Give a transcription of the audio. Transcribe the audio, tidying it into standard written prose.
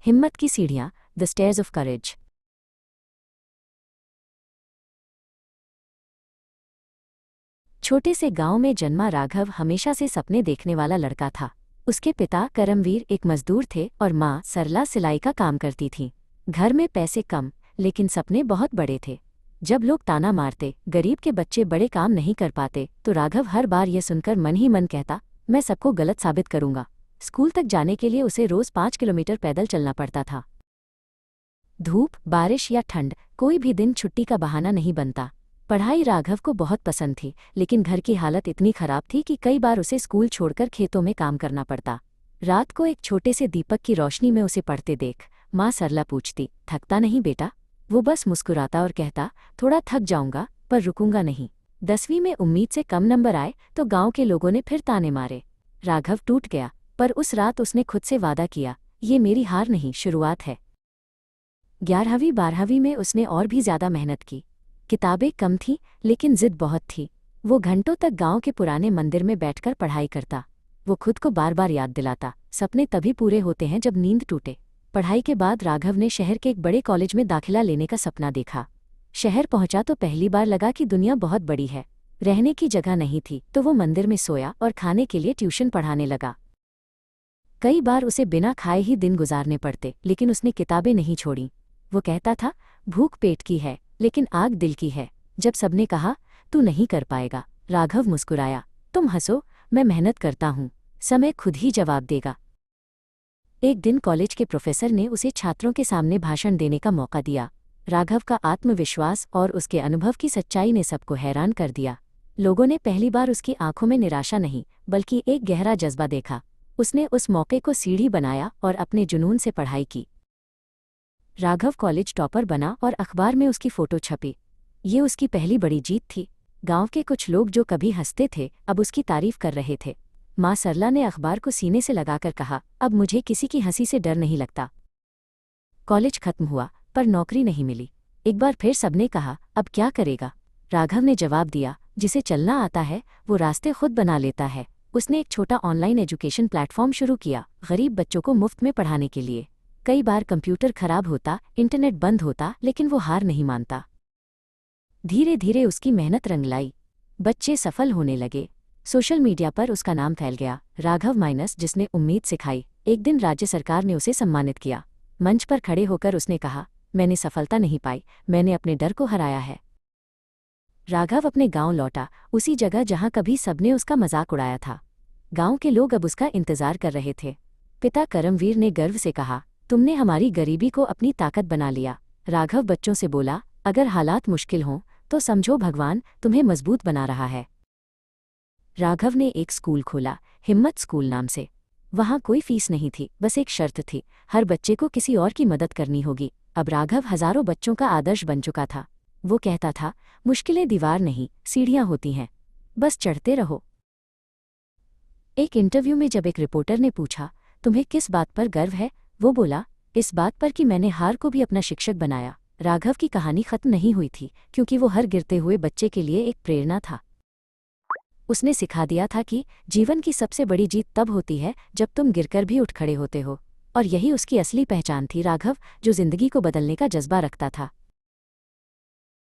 हिम्मत की सीढ़ियाँ, द स्टेयर्स ऑफ करेज। छोटे से गांव में जन्मा राघव हमेशा से सपने देखने वाला लड़का था। उसके पिता करमवीर एक मजदूर थे और माँ सरला सिलाई का काम करती थी। घर में पैसे कम, लेकिन सपने बहुत बड़े थे। जब लोग ताना मारते, गरीब के बच्चे बड़े काम नहीं कर पाते, तो राघव हर बार ये सुनकर मन ही मन कहता, मैं सबको गलत साबित करूंगा। स्कूल तक जाने के लिए उसे रोज 5 किलोमीटर पैदल चलना पड़ता था। धूप, बारिश या ठंड, कोई भी दिन छुट्टी का बहाना नहीं बनता। पढ़ाई राघव को बहुत पसंद थी, लेकिन घर की हालत इतनी खराब थी कि कई बार उसे स्कूल छोड़कर खेतों में काम करना पड़ता। रात को एक छोटे से दीपक की रोशनी में उसे पढ़ते देख माँ सरला पूछती, थकता नहीं बेटा? वो बस मुस्कुराता और कहता, थोड़ा थक जाऊंगा, पर रुकूंगा नहीं। 10वीं में उम्मीद से कम नंबर आए तो गांव के लोगों ने फिर ताने मारे। राघव टूट गया, पर उस रात उसने खुद से वादा किया, ये मेरी हार नहीं, शुरुआत है। 11वीं 12वीं में उसने और भी ज्यादा मेहनत की। किताबें कम थीं, लेकिन जिद बहुत थी। वो घंटों तक गांव के पुराने मंदिर में बैठकर पढ़ाई करता। वो खुद को बार बार याद दिलाता, सपने तभी पूरे होते हैं जब नींद टूटे। पढ़ाई के बाद राघव ने शहर के एक बड़े कॉलेज में दाखिला लेने का सपना देखा। शहर पहुंचा तो पहली बार लगा कि दुनिया बहुत बड़ी है। रहने की जगह नहीं थी, तो वो मंदिर में सोया और खाने के लिए ट्यूशन पढ़ाने लगा। कई बार उसे बिना खाए ही दिन गुजारने पड़ते, लेकिन उसने किताबें नहीं छोड़ी। वो कहता था, भूख पेट की है, लेकिन आग दिल की है। जब सबने कहा, तू नहीं कर पाएगा, राघव मुस्कुराया, तुम हंसो, मैं मेहनत करता हूँ, समय खुद ही जवाब देगा। एक दिन कॉलेज के प्रोफेसर ने उसे छात्रों के सामने भाषण देने का मौका दिया। राघव का आत्मविश्वास और उसके अनुभव की सच्चाई ने सबको हैरान कर दिया। लोगों ने पहली बार उसकी आंखों में निराशा नहीं, बल्कि एक गहरा जज्बा देखा। उसने उस मौके को सीढ़ी बनाया और अपने जुनून से पढ़ाई की। राघव कॉलेज टॉपर बना और अखबार में उसकी फोटो छपी। ये उसकी पहली बड़ी जीत थी। गांव के कुछ लोग जो कभी हंसते थे, अब उसकी तारीफ कर रहे थे। माँ सरला ने अखबार को सीने से लगाकर कहा, अब मुझे किसी की हंसी से डर नहीं लगता। कॉलेज खत्म हुआ, पर नौकरी नहीं मिली। एक बार फिर सबने कहा, अब क्या करेगा? राघव ने जवाब दिया, जिसे चलना आता है वो रास्ते खुद बना लेता है। उसने एक छोटा ऑनलाइन एजुकेशन प्लेटफॉर्म शुरू किया, गरीब बच्चों को मुफ्त में पढ़ाने के लिए। कई बार कंप्यूटर खराब होता, इंटरनेट बंद होता, लेकिन वो हार नहीं मानता। धीरे धीरे उसकी मेहनत रंग लाई। बच्चे सफल होने लगे। सोशल मीडिया पर उसका नाम फैल गया, राघव माइनस जिसने उम्मीद सिखाई। एक दिन राज्य सरकार ने उसे सम्मानित किया। मंच पर खड़े होकर उसने कहा, मैंने सफलता नहीं पाई, मैंने अपने डर को हराया है। राघव अपने गांव लौटा, उसी जगह जहां कभी सबने उसका मजाक उड़ाया था। गांव के लोग अब उसका इंतजार कर रहे थे। पिता करमवीर ने गर्व से कहा, तुमने हमारी गरीबी को अपनी ताकत बना लिया। राघव बच्चों से बोला, अगर हालात मुश्किल हों तो समझो भगवान तुम्हें मजबूत बना रहा है। राघव ने एक स्कूल खोला, हिम्मत स्कूल नाम से। वहां कोई फीस नहीं थी, बस एक शर्त थी, हर बच्चे को किसी और की मदद करनी होगी। अब राघव हजारों बच्चों का आदर्श बन चुका था। वो कहता था, मुश्किलें दीवार नहीं, सीढ़ियां होती हैं, बस चढ़ते रहो। एक इंटरव्यू में जब एक रिपोर्टर ने पूछा, तुम्हें किस बात पर गर्व है, वो बोला, इस बात पर कि मैंने हार को भी अपना शिक्षक बनाया। राघव की कहानी खत्म नहीं हुई थी, क्योंकि वो हर गिरते हुए बच्चे के लिए एक प्रेरणा था। उसने सिखा दिया था कि जीवन की सबसे बड़ी जीत तब होती है जब तुम गिरकर भी उठ खड़े होते हो। और यही उसकी असली पहचान थी, राघव जो जिंदगी को बदलने का जज्बा रखता था।